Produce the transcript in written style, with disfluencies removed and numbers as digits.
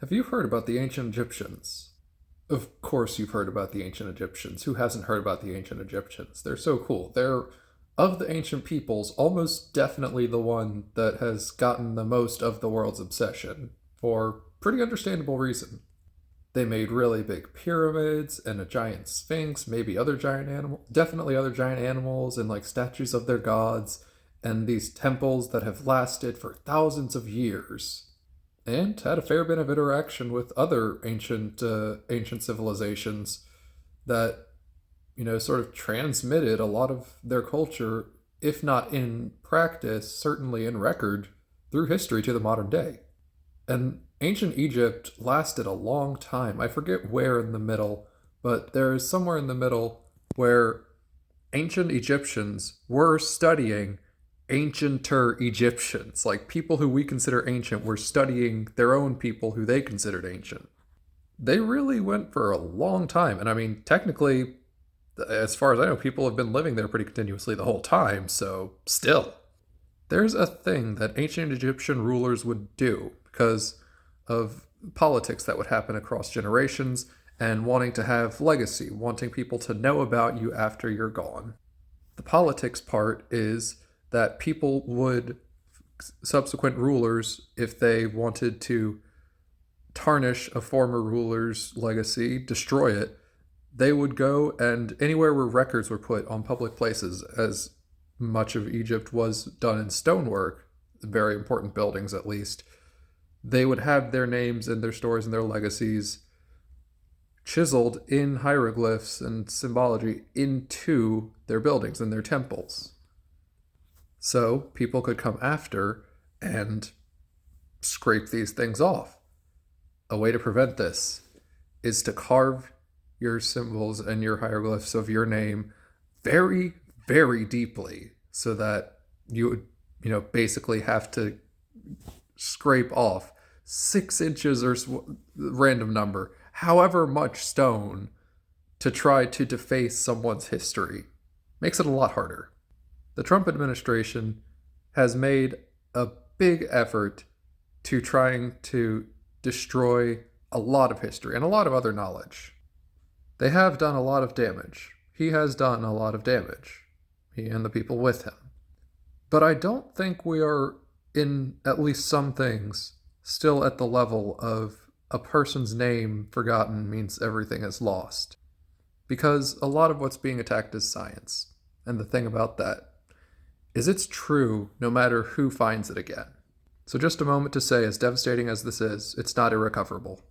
Have you heard about the ancient Egyptians? Of course, you've heard about the ancient Egyptians. Who hasn't heard about the ancient Egyptians? They're so cool. They're, of the ancient peoples, almost definitely the one that has gotten the most of the world's obsession, for pretty understandable reason. They made really big pyramids and a giant sphinx, maybe other giant animals, definitely other giant animals, and like statues of their gods, and these temples that have lasted for thousands of years and had a fair bit of interaction with other ancient civilizations that sort of transmitted a lot of their culture, if not in practice, certainly in record through history to the modern day. And ancient Egypt lasted a long time. I forget where in the middle, but there is somewhere in the middle where ancient Egyptians were studying ancienter Egyptians. Like people who we consider ancient were studying their own people who they considered ancient. They really went for a long time. And I mean, technically, as far as I know, people have been living there pretty continuously the whole time, so still. There's a thing that ancient Egyptian rulers would do because of politics that would happen across generations and wanting to have legacy, wanting people to know about you after you're gone. The politics part is that people would, subsequent rulers, if they wanted to tarnish a former ruler's legacy, destroy it, they would go and anywhere where records were put on public places, as much of Egypt was done in stonework, very important buildings at least, they would have their names and their stories and their legacies chiseled in hieroglyphs and symbology into their buildings and their temples. So people could come after and scrape these things off. A way to prevent this is to carve your symbols and your hieroglyphs of your name very, very deeply so that you would, basically have to scrape off 6 inches or random number, however much stone, to try to deface someone's history. Makes it a lot harder. The Trump administration has made a big effort to trying to destroy a lot of history and a lot of other knowledge. They have done a lot of damage. He has done a lot of damage, he and the people with him. But I don't think we are, in at least some things, still at the level of a person's name forgotten means everything is lost. Because a lot of what's being attacked is science. And the thing about that is it's true no matter who finds it again. So just a moment to say, as devastating as this is, it's not irrecoverable.